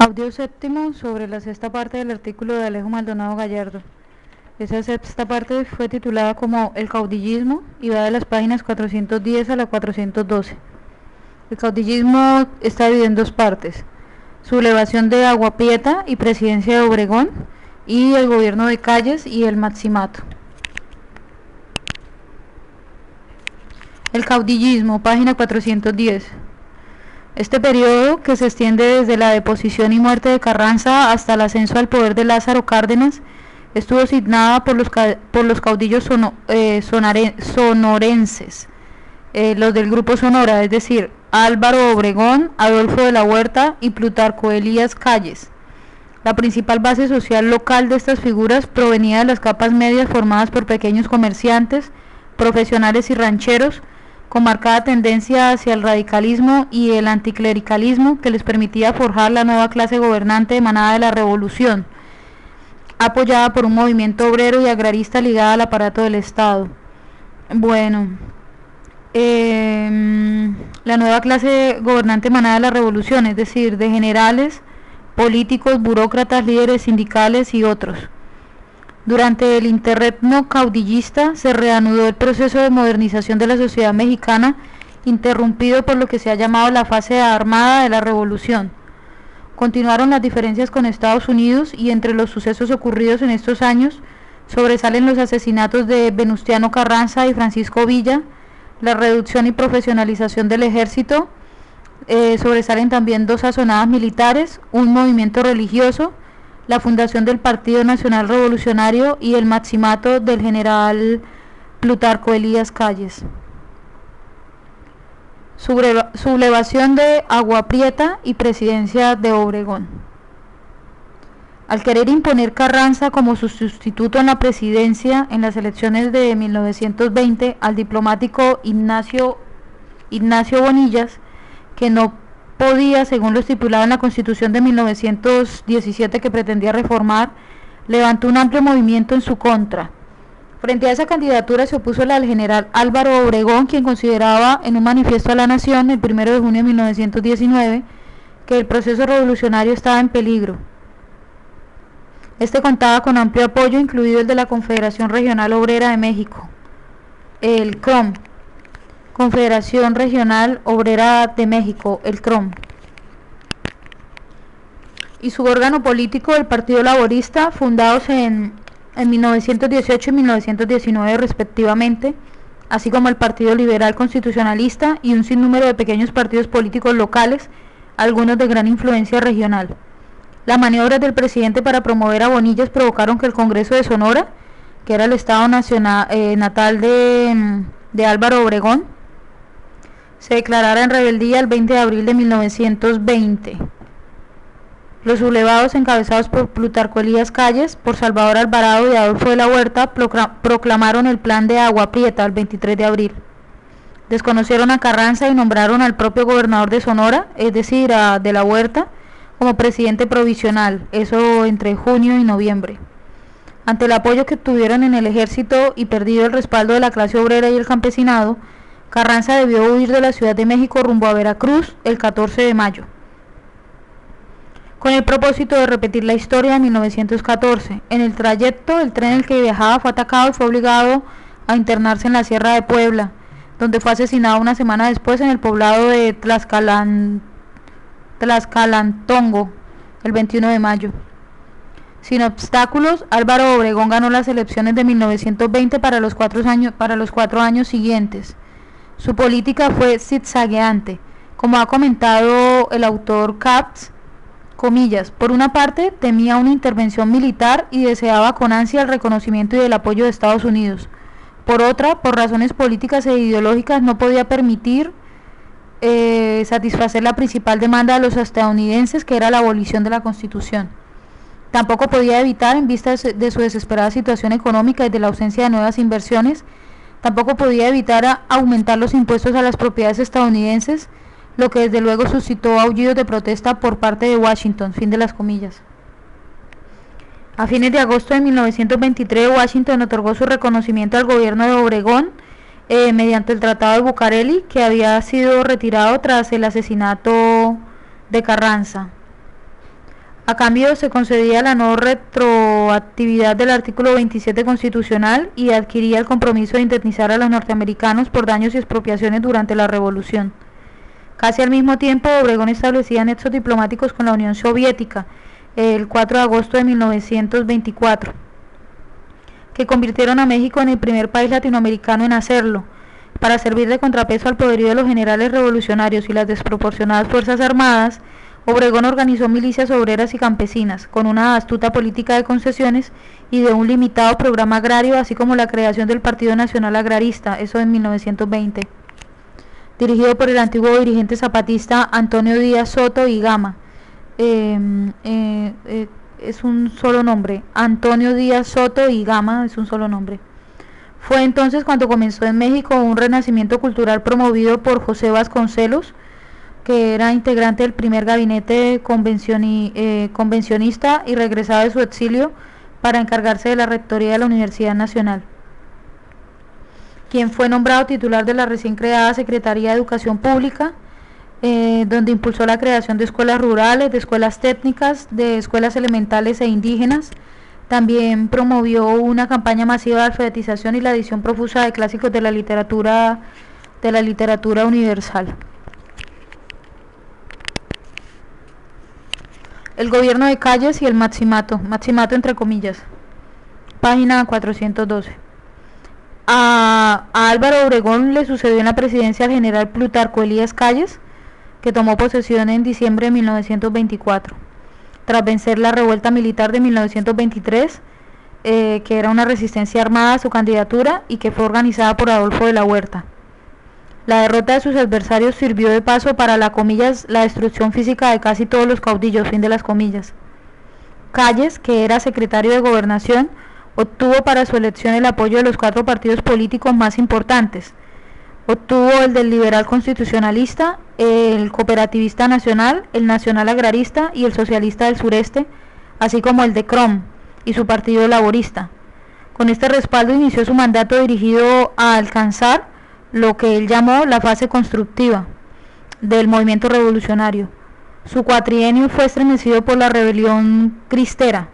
Audio séptimo sobre la sexta parte del artículo de Alejo Maldonado Gallardo. Esa sexta parte fue titulada como El caudillismo y va de las páginas 410 a la 412. El caudillismo está dividido en dos partes: sublevación de Agua Prieta y presidencia de Obregón, y el gobierno de Calles y el maximato. El caudillismo, página 410. Este periodo, que se extiende desde la deposición y muerte de Carranza hasta el ascenso al poder de Lázaro Cárdenas, estuvo signada por los caudillos sonorenses, los del Grupo Sonora, es decir, Álvaro Obregón, Adolfo de la Huerta y Plutarco Elías Calles. La principal base social local de estas figuras provenía de las capas medias formadas por pequeños comerciantes, profesionales y rancheros, con marcada tendencia hacia el radicalismo y el anticlericalismo, que les permitía forjar la nueva clase gobernante emanada de la revolución, apoyada por un movimiento obrero y agrarista ligado al aparato del Estado. Bueno, la nueva clase gobernante emanada de la revolución, es decir, de generales, políticos, burócratas, líderes sindicales y otros. Durante el interregno caudillista se reanudó el proceso de modernización de la sociedad mexicana, interrumpido por lo que se ha llamado la fase armada de la revolución. Continuaron las diferencias con Estados Unidos, y entre los sucesos ocurridos en estos años sobresalen los asesinatos de Venustiano Carranza y Francisco Villa, la reducción y profesionalización del ejército, sobresalen también dos azonadas militares, un movimiento religioso, la fundación del Partido Nacional Revolucionario y el maximato del general Plutarco Elías Calles. Sublevación de Agua Prieta y presidencia de Obregón. Al querer imponer Carranza como su sustituto en la presidencia en las elecciones de 1920 al diplomático Ignacio Bonillas, que no podía, según lo estipulado en la Constitución de 1917 que pretendía reformar, levantó un amplio movimiento en su contra. Frente a esa candidatura se opuso el general Álvaro Obregón, quien consideraba en un manifiesto a la Nación el 1 de junio de 1919 que el proceso revolucionario estaba en peligro. Este contaba con amplio apoyo, incluido el de la Confederación Regional Obrera de México, el CROM, Confederación Regional Obrera de México, el CROM, y su órgano político, el Partido Laborista, fundados en 1918 y 1919 respectivamente, así como el Partido Liberal Constitucionalista y un sinnúmero de pequeños partidos políticos locales, algunos de gran influencia regional. Las maniobras del presidente para promover a Bonillas provocaron que el Congreso de Sonora, que era el estado natal de Álvaro Obregón, se declarara en rebeldía el 20 de abril de 1920. Los sublevados, encabezados por Plutarco Elías Calles, por Salvador Alvarado y Adolfo de la Huerta, proclamaron el plan de Agua Prieta el 23 de abril. Desconocieron a Carranza y nombraron al propio gobernador de Sonora, es decir, a de la Huerta, como presidente provisional, eso entre junio y noviembre. Ante el apoyo que obtuvieron en el ejército y perdido el respaldo de la clase obrera y el campesinado, Carranza debió huir de la Ciudad de México rumbo a Veracruz el 14 de mayo, con el propósito de repetir la historia de 1914. En el trayecto, el tren en el que viajaba fue atacado y fue obligado a internarse en la Sierra de Puebla, donde fue asesinado una semana después en el poblado de Tlaxcalantongo, el 21 de mayo. Sin obstáculos, Álvaro Obregón ganó las elecciones de 1920 para los 4 años siguientes. Su política fue zigzagueante, como ha comentado el autor Capps, comillas: por una parte temía una intervención militar y deseaba con ansia el reconocimiento y el apoyo de Estados Unidos. Por otra, por razones políticas e ideológicas no podía permitir satisfacer la principal demanda de los estadounidenses, que era la abolición de la Constitución. Tampoco podía evitar, en vista de su desesperada situación económica y de la ausencia de nuevas inversiones, tampoco podía evitar aumentar los impuestos a las propiedades estadounidenses, lo que desde luego suscitó aullidos de protesta por parte de Washington. Fin de las comillas. A fines de agosto de 1923, Washington otorgó su reconocimiento al gobierno de Obregón mediante el Tratado de Bucareli, que había sido retirado tras el asesinato de Carranza. A cambio se concedía la no retroactividad del artículo 27 constitucional y adquiría el compromiso de indemnizar a los norteamericanos por daños y expropiaciones durante la revolución. Casi al mismo tiempo, Obregón establecía nexos diplomáticos con la Unión Soviética el 4 de agosto de 1924, que convirtieron a México en el primer país latinoamericano en hacerlo. Para servir de contrapeso al poderío de los generales revolucionarios y las desproporcionadas fuerzas armadas, Obregón organizó milicias obreras y campesinas, con una astuta política de concesiones y de un limitado programa agrario, así como la creación del Partido Nacional Agrarista, eso en 1920, dirigido por el antiguo dirigente zapatista Antonio Díaz Soto y Gama. Es un solo nombre, Antonio Díaz Soto y Gama es un solo nombre. Fue entonces cuando comenzó en México un renacimiento cultural promovido por José Vasconcelos, que era integrante del primer gabinete convencionista y regresaba de su exilio para encargarse de la rectoría de la Universidad Nacional, quien fue nombrado titular de la recién creada Secretaría de Educación Pública, donde impulsó la creación de escuelas rurales, de escuelas técnicas, de escuelas elementales e indígenas. También promovió una campaña masiva de alfabetización y la edición profusa de clásicos de la literatura universal. El gobierno de Calles y el maximato entre comillas, página 412. A Álvaro Obregón le sucedió en la presidencia el general Plutarco Elías Calles, que tomó posesión en diciembre de 1924, tras vencer la revuelta militar de 1923, que era una resistencia armada a su candidatura y que fue organizada por Adolfo de la Huerta. La derrota de sus adversarios sirvió de paso para la destrucción física de casi todos los caudillos, fin de las comillas. Calles, que era secretario de Gobernación, obtuvo para su elección el apoyo de los 4 partidos políticos más importantes. Obtuvo el del Liberal Constitucionalista, el Cooperativista Nacional, el Nacional Agrarista y el Socialista del Sureste, así como el de Crom y su Partido Laborista. Con este respaldo inició su mandato dirigido a alcanzar lo que él llamó la fase constructiva del movimiento revolucionario. Su cuatrienio fue estremecido por la rebelión cristera,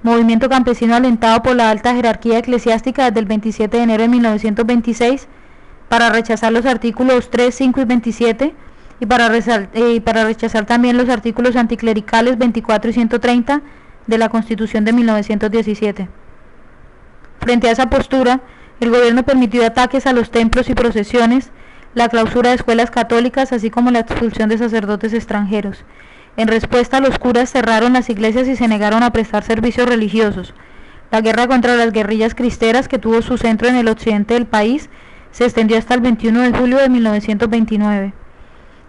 movimiento campesino alentado por la alta jerarquía eclesiástica desde el 27 de enero de 1926 para rechazar los artículos 3, 5 y 27 y para rechazar también los artículos anticlericales 24 y 130 de la Constitución de 1917. Frente a esa postura, el gobierno permitió ataques a los templos y procesiones, la clausura de escuelas católicas, así como la expulsión de sacerdotes extranjeros. En respuesta, los curas cerraron las iglesias y se negaron a prestar servicios religiosos. La guerra contra las guerrillas cristeras, que tuvo su centro en el occidente del país, se extendió hasta el 21 de julio de 1929.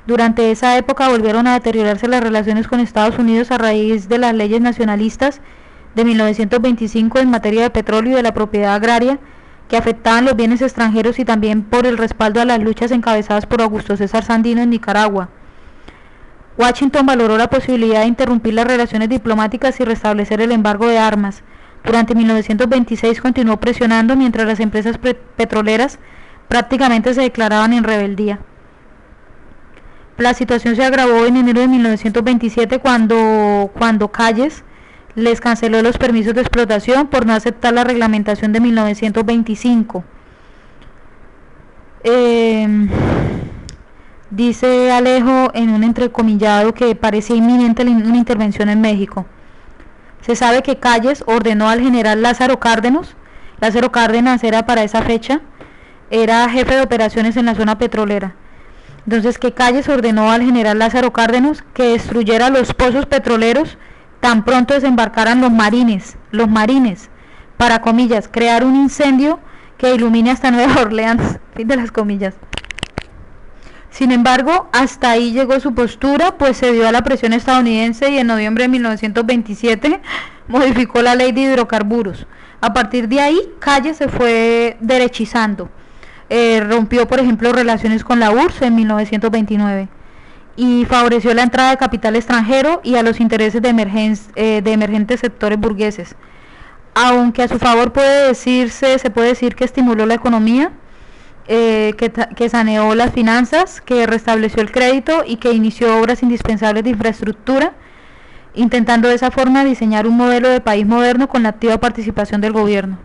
Durante esa época volvieron a deteriorarse las relaciones con Estados Unidos a raíz de las leyes nacionalistas de 1925 en materia de petróleo y de la propiedad agraria, que afectaban los bienes extranjeros, y también por el respaldo a las luchas encabezadas por Augusto César Sandino en Nicaragua. Washington valoró la posibilidad de interrumpir las relaciones diplomáticas y restablecer el embargo de armas. Durante 1926 continuó presionando mientras las empresas petroleras prácticamente se declaraban en rebeldía. La situación se agravó en enero de 1927 cuando Calles les canceló los permisos de explotación por no aceptar la reglamentación de 1925. Dice Alejo en un entrecomillado que parecía inminente una intervención en México. Se sabe que Calles ordenó al general Lázaro Cárdenas era para esa fecha, era jefe de operaciones en la zona petrolera. Entonces, que Calles ordenó al general Lázaro Cárdenas que destruyera los pozos petroleros tan pronto desembarcaran los marines, para comillas, crear un incendio que ilumine hasta Nueva Orleans, fin de las comillas. Sin embargo, hasta ahí llegó su postura, pues se dio a la presión estadounidense y en noviembre de 1927 modificó la ley de hidrocarburos. A partir de ahí, Calles se fue derechizando. Rompió, por ejemplo, relaciones con la URSS en 1929 y favoreció la entrada de capital extranjero y a los intereses de emergentes sectores burgueses. Aunque a su favor se puede decir que estimuló la economía, que saneó las finanzas, que restableció el crédito y que inició obras indispensables de infraestructura, intentando de esa forma diseñar un modelo de país moderno con la activa participación del gobierno.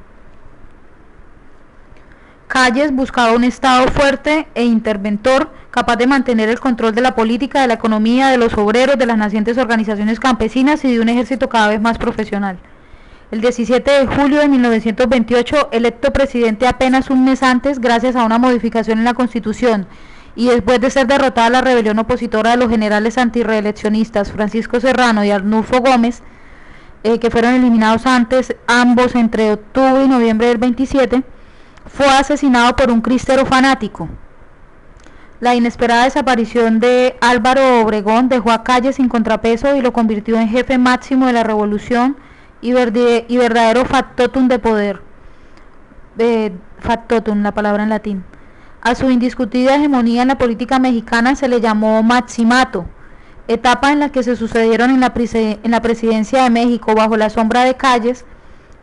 Calles buscaba un Estado fuerte e interventor, capaz de mantener el control de la política, de la economía, de los obreros, de las nacientes organizaciones campesinas y de un ejército cada vez más profesional. El 17 de julio de 1928, electo presidente apenas un mes antes, gracias a una modificación en la Constitución, y después de ser derrotada la rebelión opositora de los generales antirreeleccionistas Francisco Serrano y Arnulfo Gómez, que fueron eliminados antes, ambos entre octubre y noviembre del 27, fue asesinado por un cristero fanático. La inesperada desaparición de Álvaro Obregón dejó a Calles sin contrapeso y lo convirtió en jefe máximo de la revolución y verdadero factotum de poder. Factotum, la palabra en latín. A su indiscutida hegemonía en la política mexicana se le llamó maximato, etapa en la que se sucedieron en la presidencia de México bajo la sombra de Calles,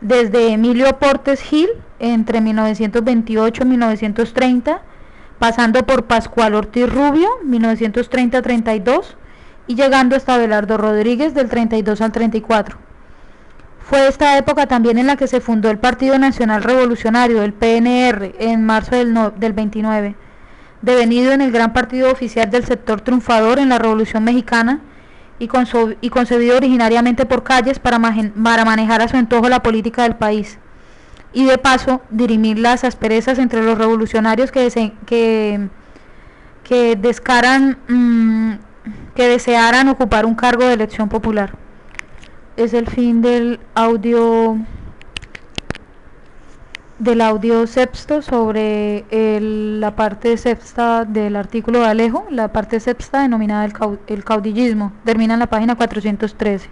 desde Emilio Portes Gil entre 1928 y 1930, pasando por Pascual Ortiz Rubio 1930-32 y llegando hasta Abelardo Rodríguez del 32 al 34. Fue esta época también en la que se fundó el Partido Nacional Revolucionario, el PNR, en marzo del 29, devenido en el gran partido oficial del sector triunfador en la Revolución Mexicana y concebido originariamente por Calles para manejar a su antojo la política del país y de paso dirimir las asperezas entre los revolucionarios que desearan ocupar un cargo de elección popular. Es el fin del audio sexto sobre la parte sexta del artículo de Alejo, la parte sexta denominada el caudillismo. Termina en la página 413.